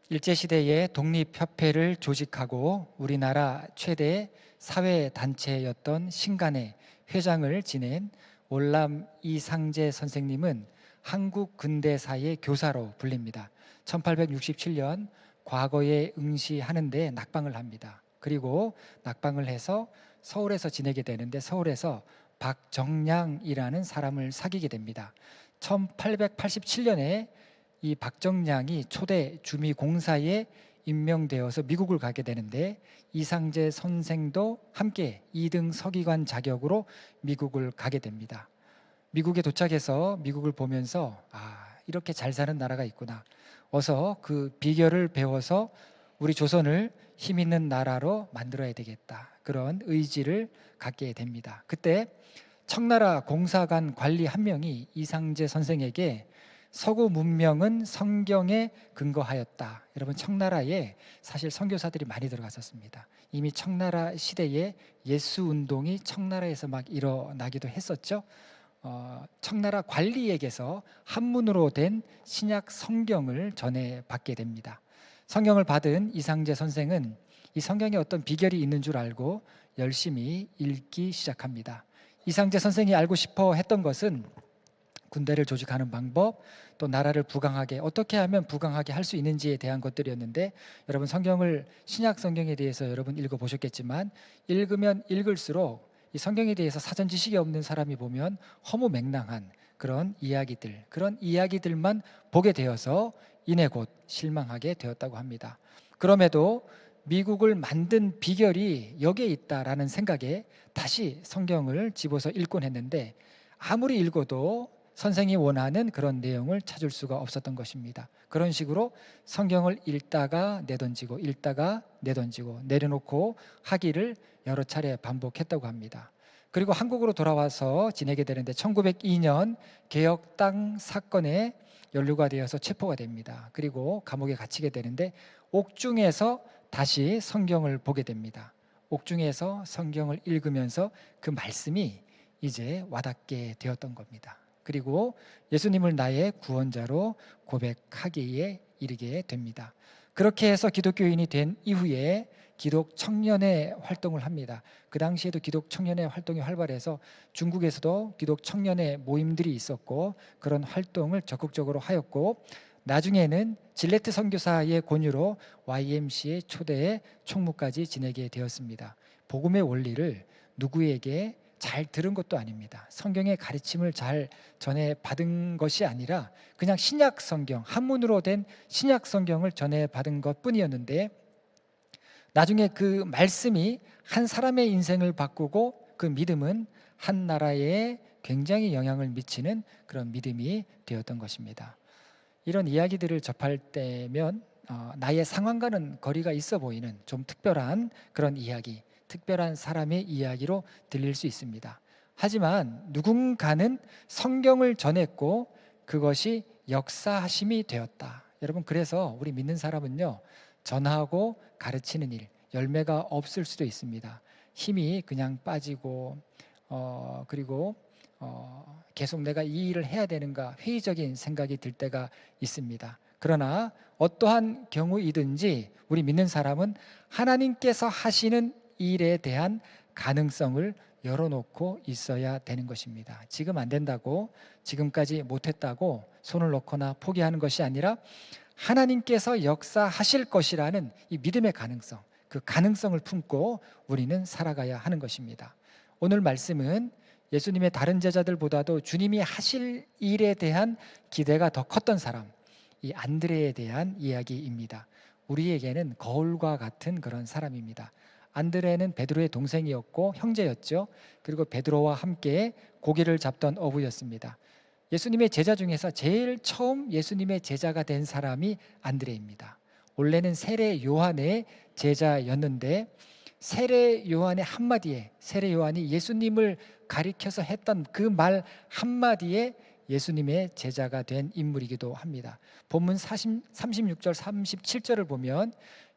일제시대에 독립협회를 조직하고 우리나라 최대 사회단체였던 신간의 회장을 지낸 월남 이상제 선생님은 한국 근대사의 교사로 불립니다. 1867년 과거에 응시하는데 낙방을 합니다. 그리고 낙방을 해서 서울에서 지내게 되는데 서울에서 박정량이라는 사람을 사귀게 됩니다. 1887년에 이 박정량이 초대 주미공사에 임명되어서 미국을 가게 되는데 이상제 선생도 함께 2등 서기관 자격으로 미국을 가게 됩니다. 미국에 도착해서 미국을 보면서 이렇게 잘 사는 나라가 있구나. 어서 그 비결을 배워서 우리 조선을 힘 있는 나라로 만들어야 되겠다. 그런 의지를 갖게 됩니다. 그때 청나라 공사관 관리 한 명이 이상제 선생에게 서구 문명은 성경에 근거하였다. 여러분, 청나라에 사실 선교사들이 많이 들어갔었습니다. 이미 청나라 시대에 예수 운동이 청나라에서 막 일어나기도 했었죠. 청나라 관리에게서 한문으로 된 신약 성경을 전해받게 됩니다. 성경을 받은 이상제 선생은 이 성경에 어떤 비결이 있는 줄 알고 열심히 읽기 시작합니다. 이상제 선생이 알고 싶어 했던 것은 군대를 조직하는 방법, 또 나라를 부강하게 어떻게 하면 부강하게 할 수 있는지에 대한 것들이었는데, 여러분 성경을, 신약 성경에 대해서 여러분 읽어보셨겠지만 읽으면 읽을수록 이 성경에 대해서 사전 지식이 없는 사람이 보면 허무맹랑한 그런 이야기들만 보게 되어서 이내 곧 실망하게 되었다고 합니다. 그럼에도 미국을 만든 비결이 여기에 있다라는 생각에 다시 성경을 집어서 읽곤 했는데, 아무리 읽어도 선생이 원하는 그런 내용을 찾을 수가 없었던 것입니다. 그런 식으로 성경을 읽다가 내던지고 읽다가 내던지고 내려놓고 하기를 여러 차례 반복했다고 합니다. 그리고 한국으로 돌아와서 지내게 되는데 1902년 개혁당 사건에 연루가 되어서 체포가 됩니다. 그리고 감옥에 갇히게 되는데 옥중에서 다시 성경을 보게 됩니다. 옥중에서 성경을 읽으면서 그 말씀이 이제 와닿게 되었던 겁니다. 그리고 예수님을 나의 구원자로 고백하기에 이르게 됩니다. 그렇게 해서 기독교인이 된 이후에 기독 청년회 활동을 합니다. 그 당시에도 기독 청년회 활동이 활발해서 중국에서도 기독 청년회 모임들이 있었고 그런 활동을 적극적으로 하였고, 나중에는 질레트 선교사의 권유로 YMCA 초대에 총무까지 지내게 되었습니다. 복음의 원리를 누구에게 잘 들은 것도 아닙니다. 성경의 가르침을 잘 전해 받은 것이 아니라 그냥 신약 성경, 한문으로 된 신약 성경을 전해 받은 것뿐이었는데, 나중에 그 말씀이 한 사람의 인생을 바꾸고 그 믿음은 한 나라에 굉장히 영향을 미치는 그런 믿음이 되었던 것입니다. 이런 이야기들을 접할 때면 나의 상황과는 거리가 있어 보이는 좀 특별한 그런 이야기, 특별한 사람의 이야기로 들릴 수 있습니다. 하지만 누군가는 성경을 전했고 그것이 역사하심이 되었다. 여러분, 그래서 우리 믿는 사람은요, 전하고 가르치는 일, 열매가 없을 수도 있습니다. 힘이 그냥 빠지고 그리고 계속 내가 이 일을 해야 되는가 회의적인 생각이 들 때가 있습니다. 그러나 어떠한 경우이든지 우리 믿는 사람은 하나님께서 하시는 일에 대한 가능성을 열어놓고 있어야 되는 것입니다. 지금 안 된다고, 지금까지 못했다고 손을 놓거나 포기하는 것이 아니라 하나님께서 역사하실 것이라는 이 믿음의 가능성, 그 가능성을 품고 우리는 살아가야 하는 것입니다. 오늘 말씀은 예수님의 다른 제자들보다도 주님이 하실 일에 대한 기대가 더 컸던 사람, 이 안드레에 대한 이야기입니다. 우리에게는 거울과 같은 그런 사람입니다. 안드레는 베드로의 동생이었고 형제였죠. 그리고 베드로와 함께 고기를 잡던 어부였습니다. 예수님의 제자 중에서 제일 처음 예수님의 제자가 된 사람이 안드레입니다. 원래는 세례 요한의 제자였는데 세례 요한의 한마디에, 세례 요한이 예수님을 가리켜서 했던 그 말 한마디에 예수님의 제자가 된 인물이기도 합니다. 본문 36절 37절을 보면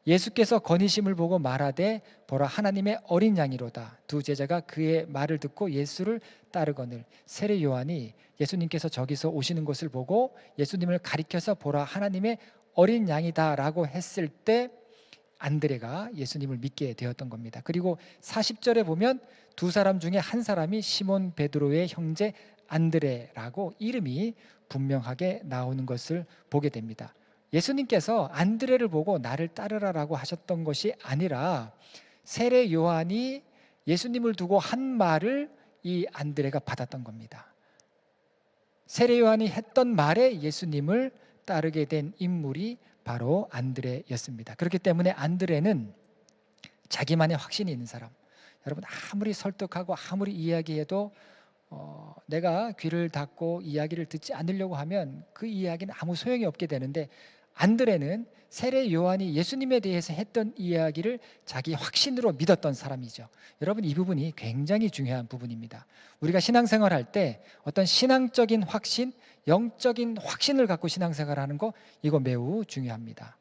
예수께서 건의심을 보고 말하되 보라 하나님의 어린 양이로다. 두 제자가 그의 말을 듣고 예수를 따르거늘. 세례 요한이 예수님께서 저기서 오시는 것을 보고 예수님을 가리켜서 보라 하나님의 어린 양이다라고 했을 때 안드레가 예수님을 믿게 되었던 겁니다. 그리고 40절에 보면 두 사람 중에 한 사람이 시몬 베드로의 형제 안드레라고 이름이 분명하게 나오는 것을 보게 됩니다. 예수님께서 안드레를 보고 나를 따르라라고 하셨던 것이 아니라 세례 요한이 예수님을 두고 한 말을 이 안드레가 받았던 겁니다. 세례 요한이 했던 말에 예수님을 따르게 된 인물이 바로 안드레였습니다. 그렇기 때문에 안드레는 자기만의 확신이 있는 사람. 여러분, 아무리 설득하고 아무리 이야기해도 내가 귀를 닫고 이야기를 듣지 않으려고 하면 그 이야기는 아무 소용이 없게 되는데, 안드레는 세례 요한이 예수님에 대해서 했던 이야기를 자기 확신으로 믿었던 사람이죠. 여러분, 이 부분이 굉장히 중요한 부분입니다. 우리가 신앙생활할 때 어떤 신앙적인 확신, 영적인 확신을 갖고 신앙생활하는 거, 이거 매우 중요합니다.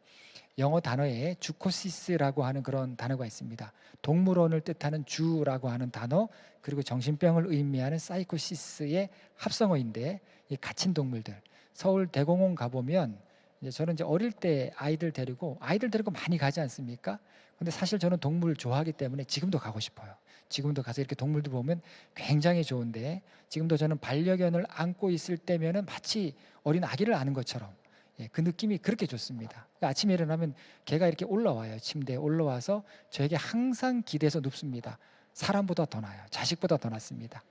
영어 단어에 주코시스라고 하는 그런 단어가 있습니다. 동물원을 뜻하는 주라고 하는 단어, 그리고 정신병을 의미하는 사이코시스의 합성어인데, 이 갇힌 동물들, 서울 대공원 가보면 저는 어릴 때 아이들 데리고 많이 가지 않습니까? 근데 사실 저는 동물 좋아하기 때문에 지금도 가고 싶어요. 지금도 가서 이렇게 동물들 보면 굉장히 좋은데, 지금도 저는 반려견을 안고 있을 때면은 마치 어린 아기를 안은 것처럼, 그 느낌이 그렇게 좋습니다. 아침에 일어나면 개가 이렇게 올라와요. 침대에 올라와서 저에게 항상 기대서 눕습니다. 사람보다 더 나아요. 자식보다 더 낫습니다.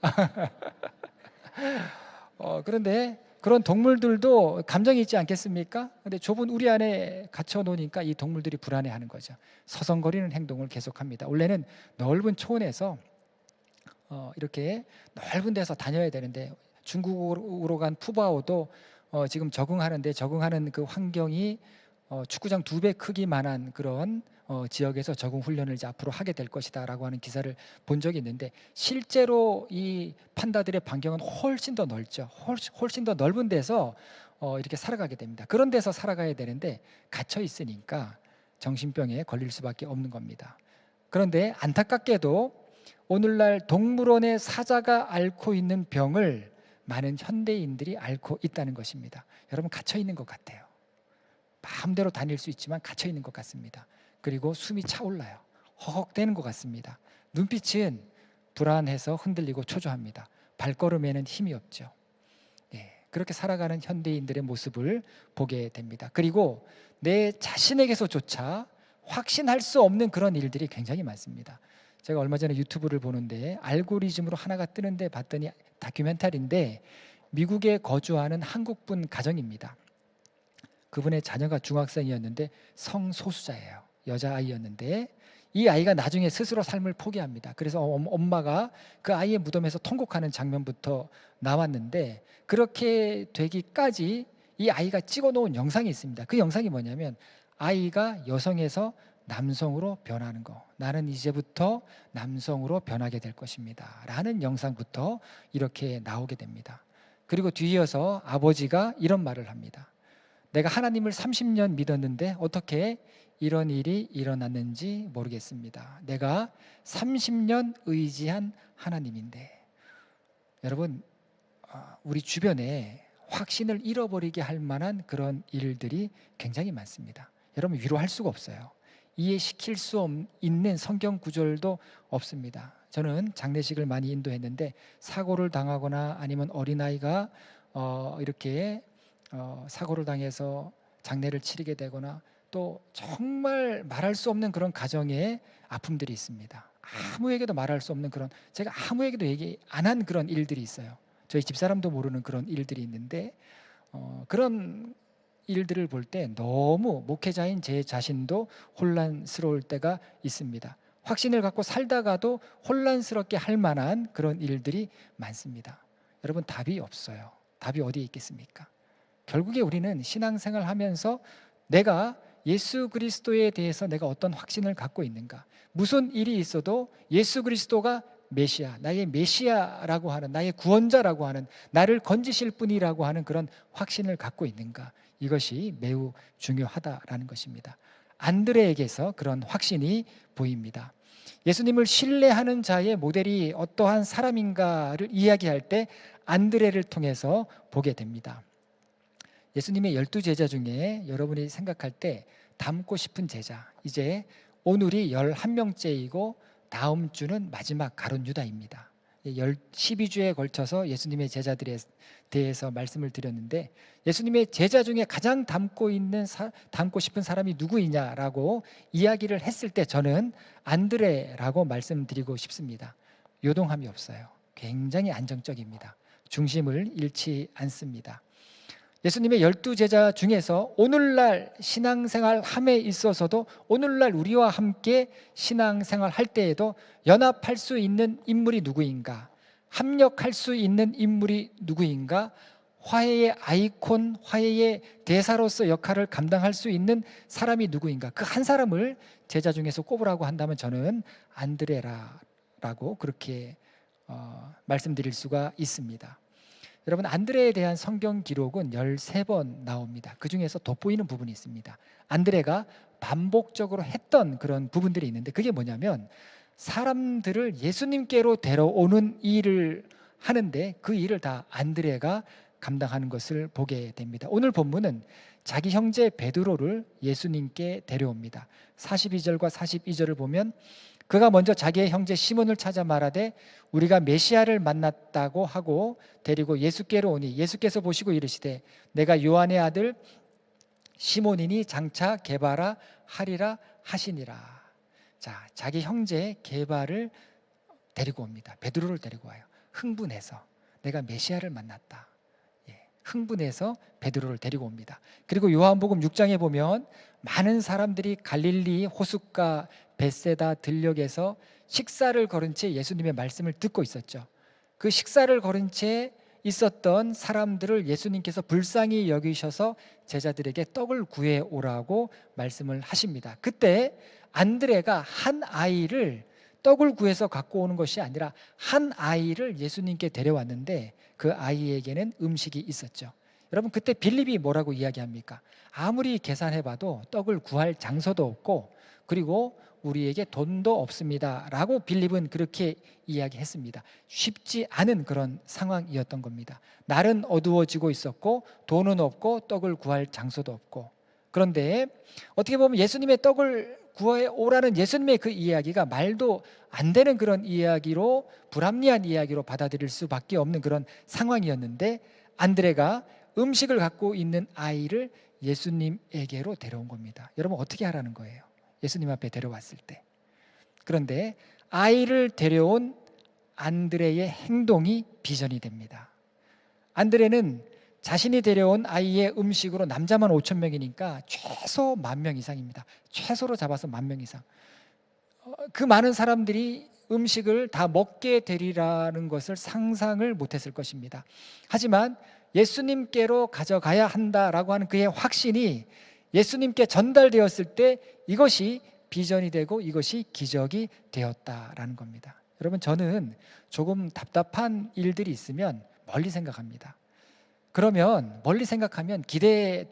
그런데 그런 동물들도 감정이 있지 않겠습니까? 근데 좁은 우리 안에 갇혀 놓으니까 이 동물들이 불안해하는 거죠. 서성거리는 행동을 계속합니다. 원래는 넓은 초원에서 이렇게 넓은 데서 다녀야 되는데, 중국으로 간 푸바오도 지금 적응하는 그 환경이 축구장 2배 크기만한 그런 지역에서 적응 훈련을 이제 앞으로 하게 될 것이다라고 하는 기사를 본 적이 있는데, 실제로 이 판다들의 반경은 훨씬 더 넓죠. 훨씬 더 넓은 데서 이렇게 살아가게 됩니다. 그런 데서 살아가야 되는데 갇혀 있으니까 정신병에 걸릴 수밖에 없는 겁니다. 그런데 안타깝게도 오늘날 동물원의 사자가 앓고 있는 병을 많은 현대인들이 앓고 있다는 것입니다. 여러분, 갇혀 있는 것 같아요. 마음대로 다닐 수 있지만 갇혀 있는 것 같습니다. 그리고 숨이 차올라요. 허걱대는 것 같습니다. 눈빛은 불안해서 흔들리고 초조합니다. 발걸음에는 힘이 없죠. 그렇게 살아가는 현대인들의 모습을 보게 됩니다. 그리고 내 자신에게서조차 확신할 수 없는 그런 일들이 굉장히 많습니다. 제가 얼마 전에 유튜브를 보는데 알고리즘으로 하나가 뜨는데 봤더니 다큐멘터리인데, 미국에 거주하는 한국분 가정입니다. 그분의 자녀가 중학생이었는데 성소수자예요. 여자아이였는데 이 아이가 나중에 스스로 삶을 포기합니다. 그래서 엄마가 그 아이의 무덤에서 통곡하는 장면부터 나왔는데, 그렇게 되기까지 이 아이가 찍어놓은 영상이 있습니다. 그 영상이 뭐냐면, 아이가 여성에서 남성으로 변하는 거, 나는 이제부터 남성으로 변하게 될 것입니다 라는 영상부터 이렇게 나오게 됩니다. 그리고 뒤이어서 아버지가 이런 말을 합니다. 내가 하나님을 30년 믿었는데 어떻게 이런 일이 일어났는지 모르겠습니다. 내가 30년 의지한 하나님인데. 여러분, 우리 주변에 확신을 잃어버리게 할 만한 그런 일들이 굉장히 많습니다. 여러분, 위로할 수가 없어요. 이해시킬 수 있는 성경 구절도 없습니다. 저는 장례식을 많이 인도했는데, 사고를 당하거나 아니면 어린아이가 이렇게 사고를 당해서 장례를 치르게 되거나, 또 정말 말할 수 없는 그런 가정의 아픔들이 있습니다. 아무에게도 말할 수 없는 그런, 제가 아무에게도 얘기 안 한 그런 일들이 있어요. 저희 집사람도 모르는 그런 일들이 있는데, 그런 일들을 볼 때 너무 목회자인 제 자신도 혼란스러울 때가 있습니다. 확신을 갖고 살다가도 혼란스럽게 할 만한 그런 일들이 많습니다. 여러분, 답이 없어요. 답이 어디에 있겠습니까? 결국에 우리는 신앙생활 하면서 내가 예수 그리스도에 대해서 내가 어떤 확신을 갖고 있는가, 무슨 일이 있어도 예수 그리스도가 메시아, 나의 메시아라고 하는, 나의 구원자라고 하는, 나를 건지실 분이라고 하는 그런 확신을 갖고 있는가, 이것이 매우 중요하다라는 것입니다. 안드레에게서 그런 확신이 보입니다. 예수님을 신뢰하는 자의 모델이 어떠한 사람인가를 이야기할 때 안드레를 통해서 보게 됩니다. 예수님의 12제자 중에 여러분이 생각할 때 닮고 싶은 제자, 이제 오늘이 11명째이고 다음 주는 마지막 가룟 유다입니다. 12주에 걸쳐서 예수님의 제자들에 대해서 말씀을 드렸는데, 예수님의 제자 중에 가장 닮고 싶은 사람이 누구이냐라고 이야기를 했을 때 저는 안드레라고 말씀드리고 싶습니다. 요동함이 없어요. 굉장히 안정적입니다. 중심을 잃지 않습니다. 예수님의 12제자 중에서 오늘날 신앙생활 함에 있어서도, 오늘날 우리와 함께 신앙생활 할 때에도 연합할 수 있는 인물이 누구인가, 합력할 수 있는 인물이 누구인가, 화해의 아이콘, 화해의 대사로서 역할을 감당할 수 있는 사람이 누구인가, 그 한 사람을 제자 중에서 꼽으라고 한다면 저는 안드레라고 그렇게 말씀드릴 수가 있습니다. 여러분, 안드레에 대한 성경 기록은 13번 나옵니다. 그 중에서 돋보이는 부분이 있습니다. 안드레가 반복적으로 했던 그런 부분들이 있는데, 그게 뭐냐면 사람들을 예수님께로 데려오는 일을 하는데 그 일을 다 안드레가 감당하는 것을 보게 됩니다. 오늘 본문은 자기 형제 베드로를 예수님께 데려옵니다. 42절과 42절을 보면, 그가 먼저 자기의 형제 시몬을 찾아 말하되 우리가 메시아를 만났다고 하고 데리고 예수께로 오니, 예수께서 보시고 이르시되 내가 요한의 아들 시몬이니 장차 게바라 하리라 하시니라. 자, 자기 형제 게바를 데리고 옵니다. 베드로를 데리고 와요. 흥분해서 내가 메시아를 만났다. 흥분해서 베드로를 데리고 옵니다. 그리고 요한복음 6장에 보면 많은 사람들이 갈릴리 호숫가 벳세다 들녘에서 식사를 거른 채 예수님의 말씀을 듣고 있었죠. 그 식사를 거른 채 있었던 사람들을 예수님께서 불쌍히 여기셔서 제자들에게 떡을 구해 오라고 말씀을 하십니다. 그때 안드레가 한 아이를 떡을 구해서 갖고 오는 것이 아니라 한 아이를 예수님께 데려왔는데 그 아이에게는 음식이 있었죠. 여러분, 그때 빌립이 뭐라고 이야기합니까? 아무리 계산해봐도 떡을 구할 장소도 없고 그리고 우리에게 돈도 없습니다 라고 빌립은 그렇게 이야기했습니다. 쉽지 않은 그런 상황이었던 겁니다. 날은 어두워지고 있었고 돈은 없고 떡을 구할 장소도 없고. 그런데 어떻게 보면 예수님의 떡을 구해 오라는 예수님의 그 이야기가 말도 안 되는 그런 이야기로, 불합리한 이야기로 받아들일 수밖에 없는 그런 상황이었는데, 안드레가 음식을 갖고 있는 아이를 예수님에게로 데려온 겁니다. 여러분, 어떻게 하라는 거예요? 예수님 앞에 데려왔을 때. 그런데 아이를 데려온 안드레의 행동이 비전이 됩니다. 안드레는 자신이 데려온 아이의 음식으로 남자만 5,000명이니까 최소 10,000명 이상입니다. 최소로 잡아서 10,000명 이상. 그 많은 사람들이 음식을 다 먹게 되리라는 것을 상상을 못했을 것입니다. 하지만 예수님께로 가져가야 한다라고 하는 그의 확신이 예수님께 전달되었을 때 이것이 비전이 되고 이것이 기적이 되었다라는 겁니다. 여러분, 저는 조금 답답한 일들이 있으면 멀리 생각합니다. 그러면 멀리 생각하면 기대가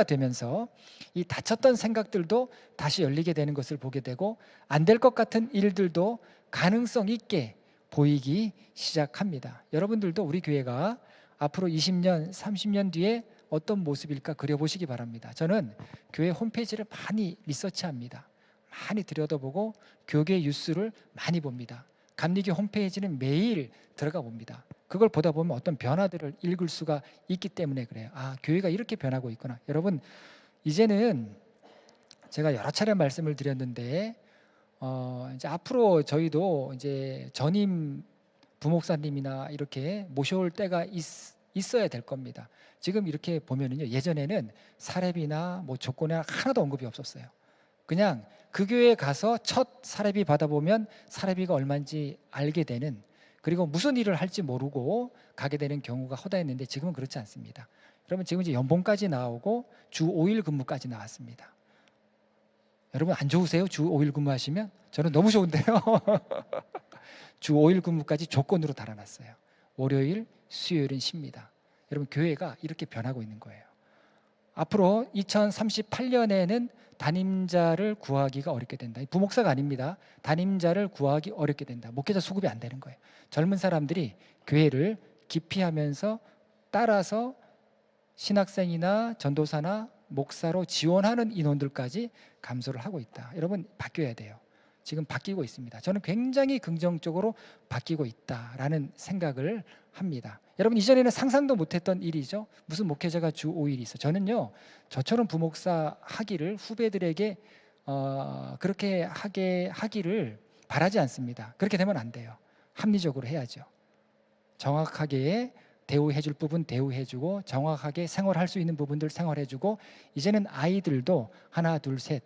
되면서 이 닫혔던 생각들도 다시 열리게 되는 것을 보게 되고, 안 될 것 같은 일들도 가능성 있게 보이기 시작합니다. 여러분들도 우리 교회가 앞으로 20년, 30년 뒤에 어떤 모습일까 그려보시기 바랍니다. 저는 교회 홈페이지를 많이 리서치합니다. 많이 들여다보고 교계 뉴스를 많이 봅니다. 감리교 홈페이지는 매일 들어가 봅니다. 그걸 보다 보면 어떤 변화들을 읽을 수가 있기 때문에 그래요. 아, 교회가 이렇게 변하고 있구나. 여러분, 이제는 제가 여러 차례 말씀을 드렸는데 이제 앞으로 저희도 이제 전임 부목사님이나 이렇게 모셔올 때가 있어야 될 겁니다. 지금 이렇게 보면은요, 예전에는 사례비나 뭐 조건이나 하나도 언급이 없었어요. 그냥 그 교회에 가서 첫 사례비 받아보면 사례비가 얼마인지 알게 되는, 그리고 무슨 일을 할지 모르고 가게 되는 경우가 허다했는데 지금은 그렇지 않습니다. 여러분, 지금 이제 연봉까지 나오고 주 5일 근무까지 나왔습니다. 여러분, 안 좋으세요? 주 5일 근무하시면? 저는 너무 좋은데요. 주 5일 근무까지 조건으로 달아놨어요. 월요일, 수요일은 쉽니다. 여러분, 교회가 이렇게 변하고 있는 거예요. 앞으로 2038년에는 담임자를 구하기가 어렵게 된다. 부목사가 아닙니다. 담임자를 구하기 어렵게 된다. 목회자 수급이 안 되는 거예요. 젊은 사람들이 교회를 기피하면서 따라서 신학생이나 전도사나 목사로 지원하는 인원들까지 감소를 하고 있다. 여러분, 바뀌어야 돼요. 지금 바뀌고 있습니다. 저는 굉장히 긍정적으로 바뀌고 있다라는 생각을 합니다. 여러분, 이전에는 상상도 못했던 일이죠. 무슨 목회자가 주 5일이 있어. 저는요, 저처럼 부목사 하기를 후배들에게 그렇게 하기를 바라지 않습니다. 그렇게 되면 안 돼요. 합리적으로 해야죠. 정확하게 대우해줄 부분 대우해주고, 정확하게 생활할 수 있는 부분들 생활해주고, 이제는 아이들도 하나 둘 셋,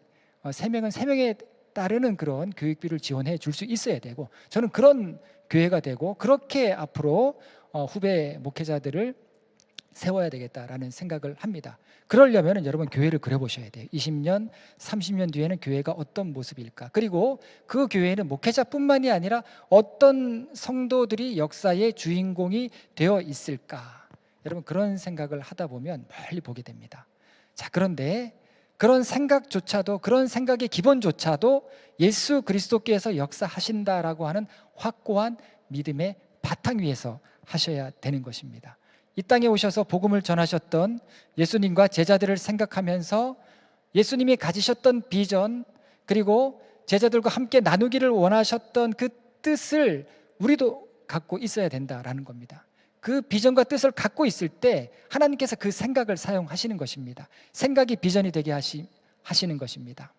세 명은 세 명에 따르는 그런 교육비를 지원해 줄 수 있어야 되고, 저는 그런 교회가 되고 그렇게 앞으로 후배 목회자들을 세워야 되겠다라는 생각을 합니다. 그러려면 여러분, 교회를 그려보셔야 돼요. 20년, 30년 뒤에는 교회가 어떤 모습일까? 그리고 그 교회는 목회자뿐만이 아니라 어떤 성도들이 역사의 주인공이 되어 있을까? 여러분, 그런 생각을 하다 보면 멀리 보게 됩니다. 자, 그런데 그런 생각조차도, 그런 생각의 기본조차도 예수 그리스도께서 역사하신다라고 하는 확고한 믿음의 바탕 위에서 하셔야 되는 것입니다. 이 땅에 오셔서 복음을 전하셨던 예수님과 제자들을 생각하면서 예수님이 가지셨던 비전, 그리고 제자들과 함께 나누기를 원하셨던 그 뜻을 우리도 갖고 있어야 된다라는 겁니다. 그 비전과 뜻을 갖고 있을 때 하나님께서 그 생각을 사용하시는 것입니다. 생각이 비전이 되게 하시는 것입니다.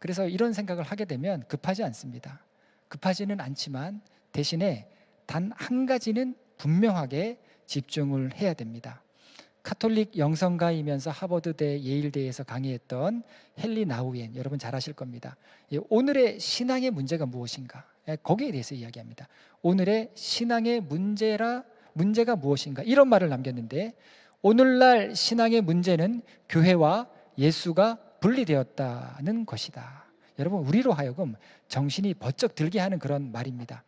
그래서 이런 생각을 하게 되면 급하지 않습니다. 급하지는 않지만 대신에 단 한 가지는 분명하게 집중을 해야 됩니다. 카톨릭 영성가이면서 하버드대, 예일대에서 강의했던 헨리 나우엔, 여러분 잘 아실 겁니다. 오늘의 신앙의 문제가 무엇인가? 거기에 대해서 이야기합니다. 오늘의 신앙의 문제가 무엇인가? 이런 말을 남겼는데, 오늘날 신앙의 문제는 교회와 예수가 분리되었다는 것이다. 여러분, 우리로 하여금 정신이 번쩍 들게 하는 그런 말입니다.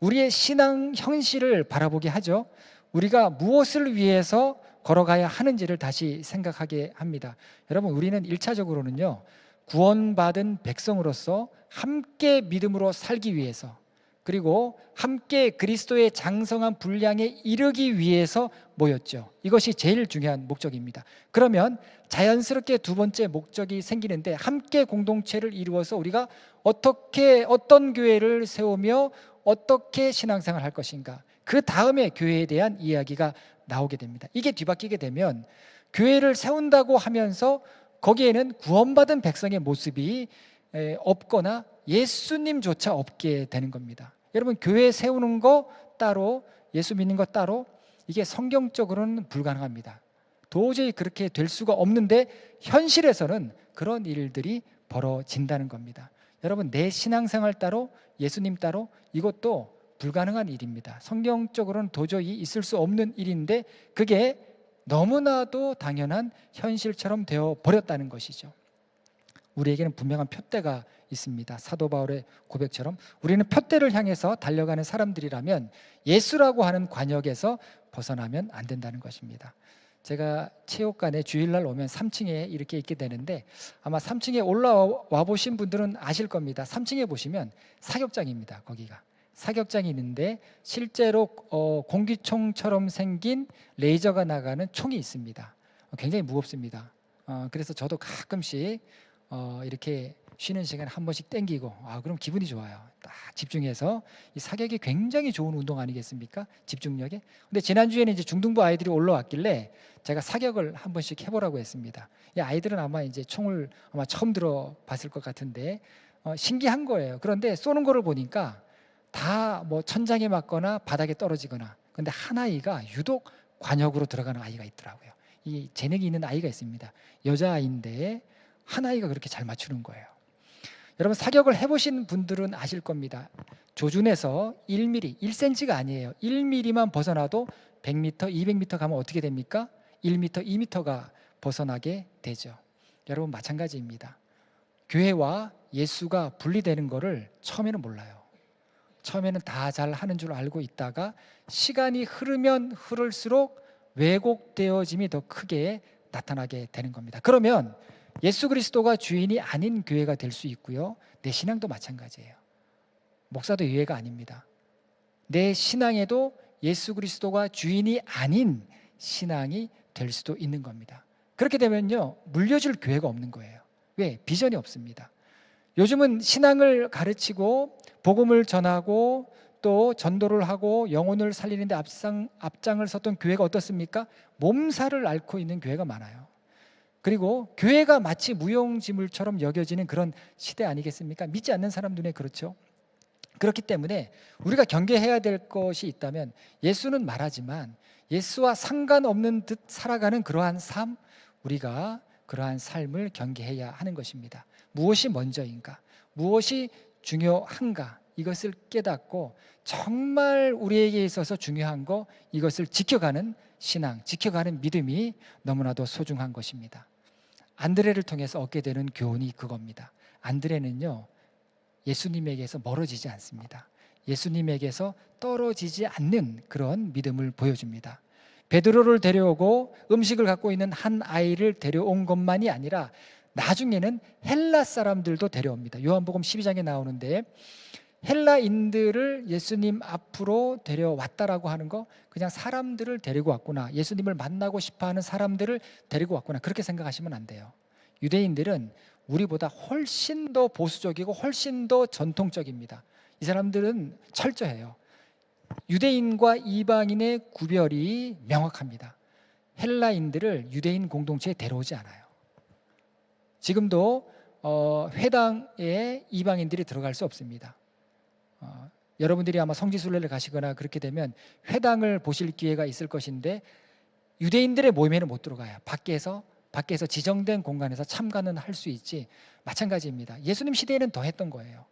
우리의 신앙 현실을 바라보게 하죠. 우리가 무엇을 위해서 걸어가야 하는지를 다시 생각하게 합니다. 여러분, 우리는 1차적으로는요, 구원받은 백성으로서 함께 믿음으로 살기 위해서, 그리고 함께 그리스도의 장성한 분량에 이르기 위해서 모였죠. 이것이 제일 중요한 목적입니다. 그러면 자연스럽게 두 번째 목적이 생기는데, 함께 공동체를 이루어서 우리가 어떤 교회를 세우며 어떻게 신앙생활을 할 것인가, 그 다음에 교회에 대한 이야기가 나오게 됩니다. 이게 뒤바뀌게 되면 교회를 세운다고 하면서 거기에는 구원받은 백성의 모습이 없거나 예수님조차 없게 되는 겁니다. 여러분, 교회 세우는 거 따로, 예수 믿는 거 따로, 이게 성경적으로는 불가능합니다. 도저히 그렇게 될 수가 없는데 현실에서는 그런 일들이 벌어진다는 겁니다. 여러분, 내 신앙생활 따로, 예수님 따로, 이것도 불가능한 일입니다. 성경적으로는 도저히 있을 수 없는 일인데 그게 너무나도 당연한 현실처럼 되어 버렸다는 것이죠. 우리에게는 분명한 표대가 있습니다. 사도 바울의 고백처럼 우리는 표대를 향해서 달려가는 사람들이라면 예수라고 하는 관역에서 벗어나면 안 된다는 것입니다. 제가 체육관에 주일날 오면 3층에 이렇게 있게 되는데, 아마 3층에 올라와 보신 분들은 아실 겁니다. 3층에 보시면 사격장입니다. 거기가 사격장이 있는데 실제로 공기총처럼 생긴 레이저가 나가는 총이 있습니다. 굉장히 무겁습니다. 그래서 저도 가끔씩 이렇게 쉬는 시간에 한 번씩 땡기고, 그럼 기분이 좋아요. 딱 집중해서. 이 사격이 굉장히 좋은 운동 아니겠습니까? 집중력에. 근데 지난주에는 이제 중등부 아이들이 올라왔길래 제가 사격을 한 번씩 해보라고 했습니다. 이 아이들은 아마 이제 총을 아마 처음 들어봤을 것 같은데 신기한 거예요. 그런데 쏘는 거를 보니까 다 뭐 천장에 맞거나 바닥에 떨어지거나, 근데 한 아이가 유독 관역으로 들어가는 아이가 있더라고요. 이 재능이 있는 아이가 있습니다. 여자아이인데 한 아이가 그렇게 잘 맞추는 거예요. 여러분, 사격을 해보신 분들은 아실 겁니다. 조준에서 1mm, 1cm가 아니에요. 1mm만 벗어나도 100m, 200m 가면 어떻게 됩니까? 1m, 2m가 벗어나게 되죠. 여러분, 마찬가지입니다. 교회와 예수가 분리되는 것을 처음에는 몰라요. 처음에는 다 잘 하는 줄 알고 있다가 시간이 흐르면 흐를수록 왜곡되어짐이 더 크게 나타나게 되는 겁니다. 그러면 예수 그리스도가 주인이 아닌 교회가 될 수 있고요, 내 신앙도 마찬가지예요. 목사도 예외가 아닙니다. 내 신앙에도 예수 그리스도가 주인이 아닌 신앙이 될 수도 있는 겁니다. 그렇게 되면요, 물려줄 교회가 없는 거예요. 왜? 비전이 없습니다. 요즘은 신앙을 가르치고 복음을 전하고 또 전도를 하고 영혼을 살리는 데 앞장을 섰던 교회가 어떻습니까? 몸살을 앓고 있는 교회가 많아요. 그리고 교회가 마치 무용지물처럼 여겨지는 그런 시대 아니겠습니까? 믿지 않는 사람 눈에 그렇죠. 그렇기 때문에 우리가 경계해야 될 것이 있다면, 예수는 말하지만 예수와 상관없는 듯 살아가는 그러한 삶, 우리가 그러한 삶을 경계해야 하는 것입니다. 무엇이 먼저인가? 무엇이 중요한가? 이것을 깨닫고 정말 우리에게 있어서 중요한 거, 이것을 지켜가는 신앙, 지켜가는 믿음이 너무나도 소중한 것입니다. 안드레를 통해서 얻게 되는 교훈이 그겁니다. 안드레는요, 예수님에게서 멀어지지 않습니다. 예수님에게서 떨어지지 않는 그런 믿음을 보여줍니다. 베드로를 데려오고 음식을 갖고 있는 한 아이를 데려온 것만이 아니라 나중에는 헬라 사람들도 데려옵니다. 요한복음 12장에 나오는데, 헬라인들을 예수님 앞으로 데려왔다라고 하는 거, 그냥 사람들을 데리고 왔구나, 예수님을 만나고 싶어하는 사람들을 데리고 왔구나, 그렇게 생각하시면 안 돼요. 유대인들은 우리보다 훨씬 더 보수적이고 훨씬 더 전통적입니다. 이 사람들은 철저해요. 유대인과 이방인의 구별이 명확합니다. 헬라인들을 유대인 공동체에 데려오지 않아요. 지금도 회당에 이방인들이 들어갈 수 없습니다. 여러분들이 아마 성지순례를 가시거나 그렇게 되면 회당을 보실 기회가 있을 것인데, 유대인들의 모임에는 못 들어가요. 밖에서 지정된 공간에서 참관은 할 수 있지. 마찬가지입니다. 예수님 시대에는 더 했던 거예요.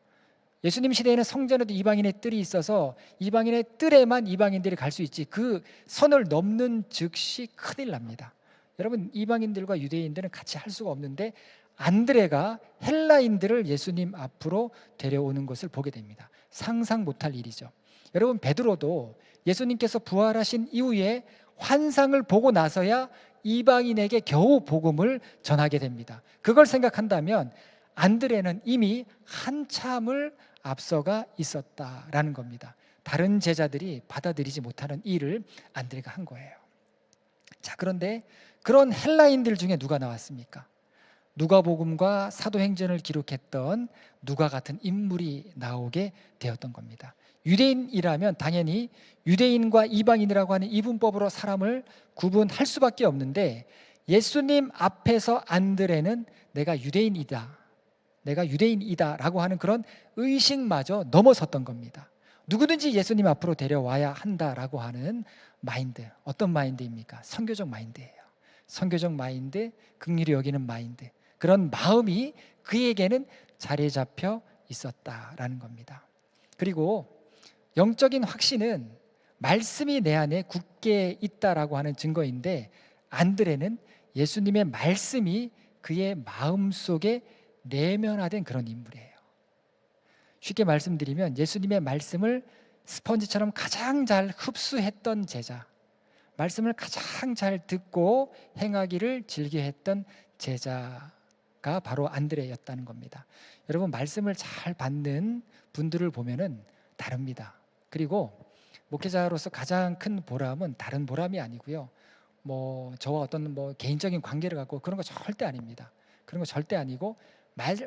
예수님 시대에는 성전에도 이방인의 뜰이 있어서 이방인의 뜰에만 이방인들이 갈 수 있지, 그 선을 넘는 즉시 큰일 납니다. 여러분, 이방인들과 유대인들은 같이 할 수가 없는데, 안드레가 헬라인들을 예수님 앞으로 데려오는 것을 보게 됩니다. 상상 못할 일이죠. 여러분, 베드로도 예수님께서 부활하신 이후에 환상을 보고 나서야 이방인에게 겨우 복음을 전하게 됩니다. 그걸 생각한다면 안드레는 이미 한참을 앞서가 있었다라는 겁니다. 다른 제자들이 받아들이지 못하는 일을 안드레가 한 거예요. 자, 그런데 그런 헬라인들 중에 누가 나왔습니까? 누가복음과 사도행전을 기록했던 누가 같은 인물이 나오게 되었던 겁니다. 유대인이라면 당연히 유대인과 이방인이라고 하는 이분법으로 사람을 구분할 수밖에 없는데, 예수님 앞에서 안드레는 내가 유대인이다 라고 하는 그런 의식마저 넘어섰던 겁니다. 누구든지 예수님 앞으로 데려와야 한다라고 하는 마인드, 어떤 마인드입니까? 선교적 마인드예요. 선교적 마인드, 긍휼히 여기는 마인드, 그런 마음이 그에게는 자리 잡혀 있었다라는 겁니다. 그리고 영적인 확신은 말씀이 내 안에 굳게 있다라고 하는 증거인데, 안드레는 예수님의 말씀이 그의 마음속에 내면화된 그런 인물이에요. 쉽게 말씀드리면 예수님의 말씀을 스펀지처럼 가장 잘 흡수했던 제자, 말씀을 가장 잘 듣고 행하기를 즐겨했던 제자가 바로 안드레였다는 겁니다. 여러분, 말씀을 잘 받는 분들을 보면은 다릅니다. 그리고 목회자로서 가장 큰 보람은 다른 보람이 아니고요, 저와 어떤 개인적인 관계를 갖고 그런 거 절대 아닙니다. 그런 거 절대 아니고,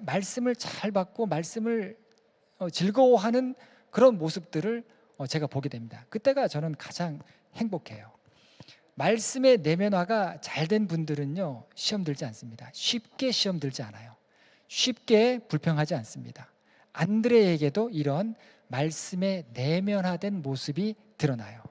말씀을 잘 받고 말씀을 즐거워하는 그런 모습들을 제가 보게 됩니다. 그때가 저는 가장 행복해요. 말씀의 내면화가 잘 된 분들은요, 시험 들지 않습니다. 쉽게 시험 들지 않아요. 쉽게 불평하지 않습니다. 안드레에게도 이런 말씀의 내면화된 모습이 드러나요.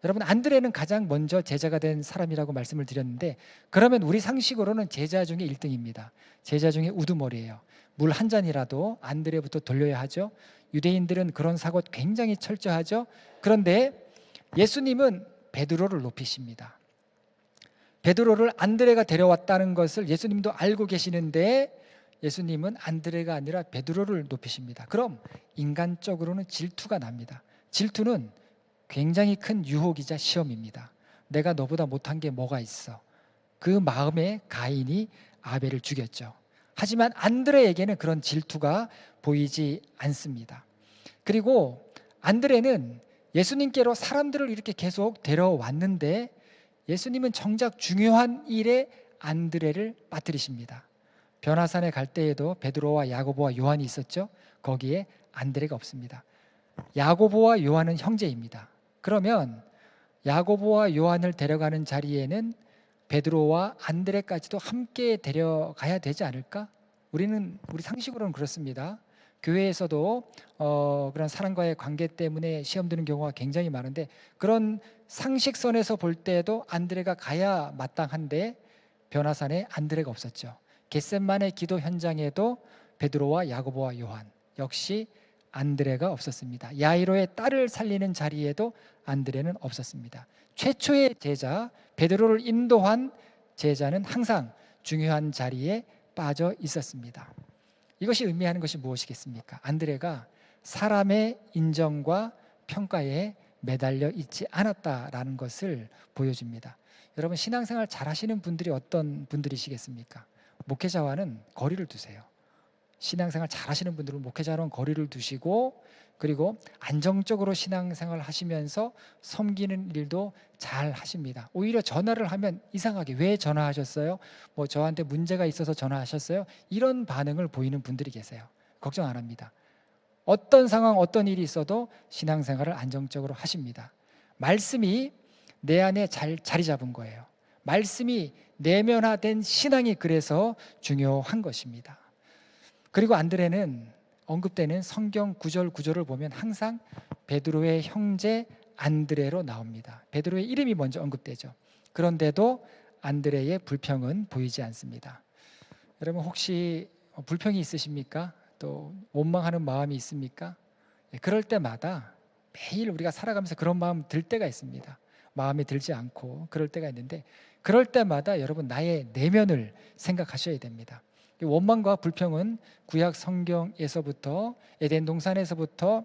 여러분, 안드레는 가장 먼저 제자가 된 사람이라고 말씀을 드렸는데, 그러면 우리 상식으로는 제자 중에 1등입니다. 제자 중에 우두머리예요. 물 한 잔이라도 안드레부터 돌려야 하죠. 유대인들은 그런 사고 굉장히 철저하죠. 그런데 예수님은 베드로를 높이십니다. 베드로를 안드레가 데려왔다는 것을 예수님도 알고 계시는데, 예수님은 안드레가 아니라 베드로를 높이십니다. 그럼 인간적으로는 질투가 납니다. 질투는 굉장히 큰 유혹이자 시험입니다. 내가 너보다 못한 게 뭐가 있어? 그 마음에 가인이 아벨을 죽였죠. 하지만 안드레에게는 그런 질투가 보이지 않습니다. 그리고 안드레는 예수님께로 사람들을 이렇게 계속 데려왔는데, 예수님은 정작 중요한 일에 안드레를 빠뜨리십니다. 변화산에 갈 때에도 베드로와 야고보와 요한이 있었죠. 거기에 안드레가 없습니다. 야고보와 요한은 형제입니다. 그러면 야고보와 요한을 데려가는 자리에는 베드로와 안드레까지도 함께 데려가야 되지 않을까? 우리 상식으로는 그렇습니다. 교회에서도 그런 사람과의 관계 때문에 시험 드는 경우가 굉장히 많은데, 그런 상식선에서 볼 때도 안드레가 가야 마땅한데 변화산에 안드레가 없었죠. 겟셋만의 기도 현장에도 베드로와 야고보와 요한, 역시 안드레가 없었습니다. 야이로의 딸을 살리는 자리에도 안드레는 없었습니다. 최초의 제자 베드로를 인도한 제자는 항상 중요한 자리에 빠져 있었습니다. 이것이 의미하는 것이 무엇이겠습니까? 안드레가 사람의 인정과 평가에 매달려 있지 않았다라는 것을 보여줍니다. 여러분, 신앙생활 잘하시는 분들이 어떤 분들이시겠습니까? 목회자와는 거리를 두세요. 신앙생활 잘하시는 분들은 목회자와는 거리를 두시고, 그리고 안정적으로 신앙생활 하시면서 섬기는 일도 잘 하십니다. 오히려 전화를 하면 이상하게, 왜 전화하셨어요? 뭐 저한테 문제가 있어서 전화하셨어요? 이런 반응을 보이는 분들이 계세요. 걱정 안 합니다. 어떤 상황, 어떤 일이 있어도 신앙생활을 안정적으로 하십니다. 말씀이 내 안에 잘 자리 잡은 거예요. 말씀이 내면화된 신앙이 그래서 중요한 것입니다. 그리고 안드레는 언급되는 성경 구절을 보면 항상 베드로의 형제 안드레로 나옵니다. 베드로의 이름이 먼저 언급되죠. 그런데도 안드레의 불평은 보이지 않습니다. 여러분, 혹시 불평이 있으십니까? 또 원망하는 마음이 있습니까? 그럴 때마다 매일 우리가 살아가면서 그런 마음 들 때가 있습니다. 마음에 들지 않고 그럴 때가 있는데, 그럴 때마다 여러분 나의 내면을 생각하셔야 됩니다. 원망과 불평은 구약 성경에서부터 에덴 동산에서부터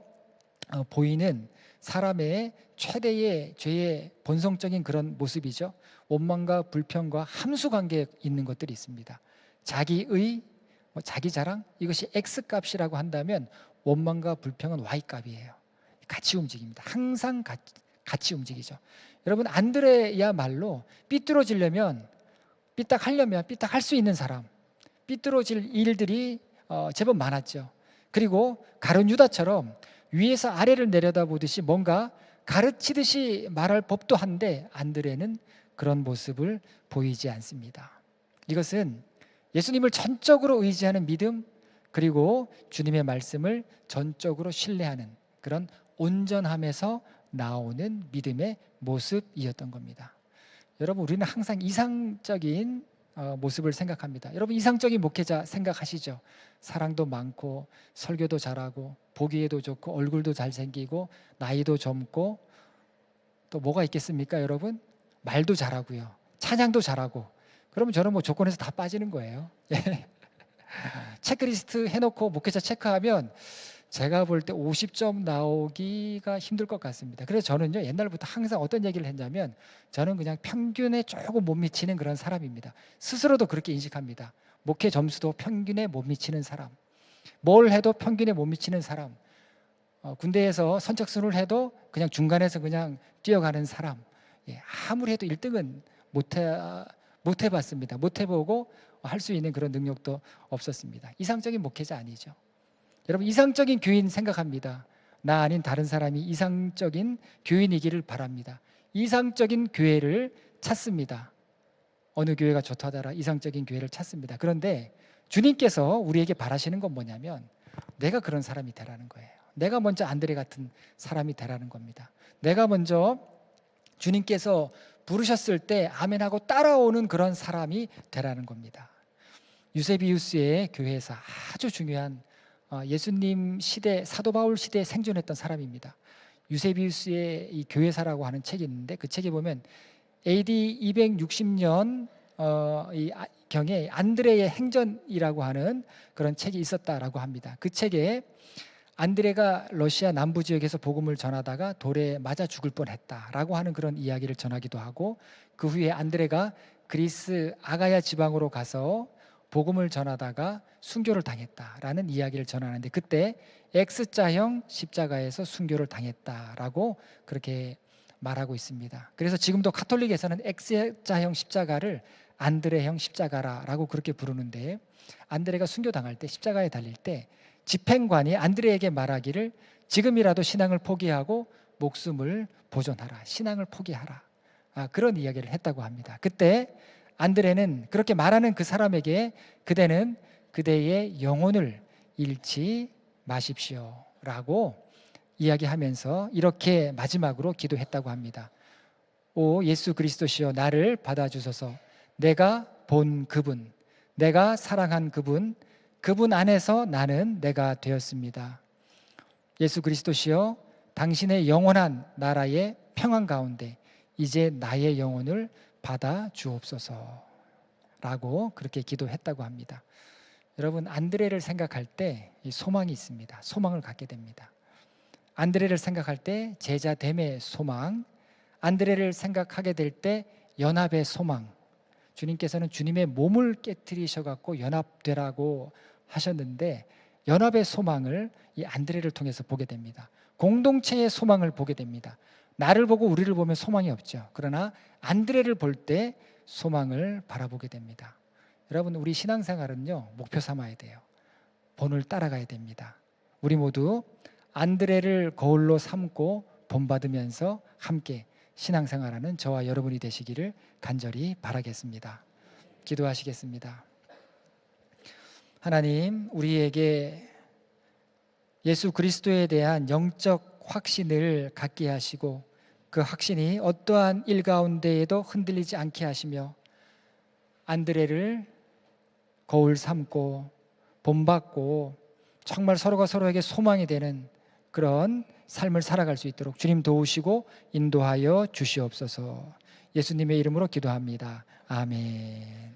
보이는 사람의 최대의 죄의 본성적인 그런 모습이죠. 원망과 불평과 함수 관계에 있는 것들이 있습니다. 자기의 자기 자랑, 이것이 X값이라고 한다면 원망과 불평은 Y값이에요. 같이 움직입니다. 항상 같이 움직이죠. 여러분, 안드레야말로 삐뚤어지려면, 삐딱하려면 삐딱할 수 있는 사람, 삐뚤어질 일들이 제법 많았죠. 그리고 가룟 유다처럼 위에서 아래를 내려다보듯이 뭔가 가르치듯이 말할 법도 한데 안드레는 그런 모습을 보이지 않습니다. 이것은 예수님을 전적으로 의지하는 믿음, 그리고 주님의 말씀을 전적으로 신뢰하는 그런 온전함에서 나오는 믿음의 모습이었던 겁니다. 여러분, 우리는 항상 이상적인 모습을 생각합니다. 여러분, 이상적인 목회자 생각하시죠? 사랑도 많고 설교도 잘하고 보기에도 좋고 얼굴도 잘생기고 나이도 젊고 또 뭐가 있겠습니까? 여러분, 말도 잘하고요, 찬양도 잘하고. 그러면 저는 뭐 조건에서 다 빠지는 거예요. 체크리스트 해놓고 목회자 체크하면 제가 볼 때 50점 나오기가 힘들 것 같습니다. 그래서 저는요, 옛날부터 항상 어떤 얘기를 했냐면, 저는 그냥 평균에 조금 못 미치는 그런 사람입니다. 스스로도 그렇게 인식합니다. 목회 점수도 평균에 못 미치는 사람, 뭘 해도 평균에 못 미치는 사람, 군대에서 선착순을 해도 그냥 중간에서 그냥 뛰어가는 사람, 아무리 해도 1등은 못 해봤습니다. 못 해보고 할 수 있는 그런 능력도 없었습니다. 이상적인 목회자 아니죠. 여러분, 이상적인 교인 생각합니다. 나 아닌 다른 사람이 이상적인 교인이기를 바랍니다. 이상적인 교회를 찾습니다. 어느 교회가 좋다더라 이상적인 교회를 찾습니다. 그런데 주님께서 우리에게 바라시는 건 뭐냐면, 내가 그런 사람이 되라는 거예요. 내가 먼저 안드레 같은 사람이 되라는 겁니다. 내가 먼저 주님께서 부르셨을 때 아멘하고 따라오는 그런 사람이 되라는 겁니다. 유세비우스의 교회에서 아주 중요한 예수님 시대, 사도 바울 시대에 생존했던 사람입니다. 유세비우스의 이 교회사라고 하는 책이 있는데, 그 책에 보면 AD 260년 이 경에 안드레의 행전이라고 하는 그런 책이 있었다라고 합니다. 그 책에 안드레가 러시아 남부 지역에서 복음을 전하다가 돌에 맞아 죽을 뻔했다라고 하는 그런 이야기를 전하기도 하고, 그 후에 안드레가 그리스 아가야 지방으로 가서 복음을 전하다가 순교를 당했다라는 이야기를 전하는데, 그때 X자형 십자가에서 순교를 당했다라고 그렇게 말하고 있습니다. 그래서 지금도 가톨릭에서는 X자형 십자가를 안드레형 십자가라고 그렇게 부르는데, 안드레가 순교당할 때 십자가에 달릴 때 집행관이 안드레에게 말하기를 지금이라도 신앙을 포기하고 목숨을 보존하라, 신앙을 포기하라, 그런 이야기를 했다고 합니다. 그때 안드레는 그렇게 말하는 그 사람에게 그대는 그대의 영혼을 잃지 마십시오 라고 이야기하면서 이렇게 마지막으로 기도했다고 합니다. 오 예수 그리스도시여, 나를 받아주소서. 내가 본 그분, 내가 사랑한 그분, 그분 안에서 나는 내가 되었습니다. 예수 그리스도시여, 당신의 영원한 나라의 평안 가운데 이제 나의 영혼을 받아 주옵소서 라고 그렇게 기도했다고 합니다. 여러분, 안드레를 생각할 때 소망이 있습니다. 소망을 갖게 됩니다. 안드레를 생각할 때 제자됨의 소망, 안드레를 생각하게 될 때 연합의 소망. 주님께서는 주님의 몸을 깨트리셔갖고 연합되라고 하셨는데, 연합의 소망을 이 안드레를 통해서 보게 됩니다. 공동체의 소망을 보게 됩니다. 나를 보고 우리를 보면 소망이 없죠. 그러나 안드레를 볼 때 소망을 바라보게 됩니다. 여러분, 우리 신앙생활은요, 목표 삼아야 돼요. 본을 따라가야 됩니다. 우리 모두 안드레를 거울로 삼고 본받으면서 함께 신앙생활하는 저와 여러분이 되시기를 간절히 바라겠습니다. 기도하시겠습니다. 하나님, 우리에게 예수 그리스도에 대한 영적 확신을 갖게 하시고 그 확신이 어떠한 일 가운데에도 흔들리지 않게 하시며 안드레를 거울 삼고 본받고 정말 서로가 서로에게 소망이 되는 그런 삶을 살아갈 수 있도록 주님 도우시고 인도하여 주시옵소서. 예수님의 이름으로 기도합니다. 아멘.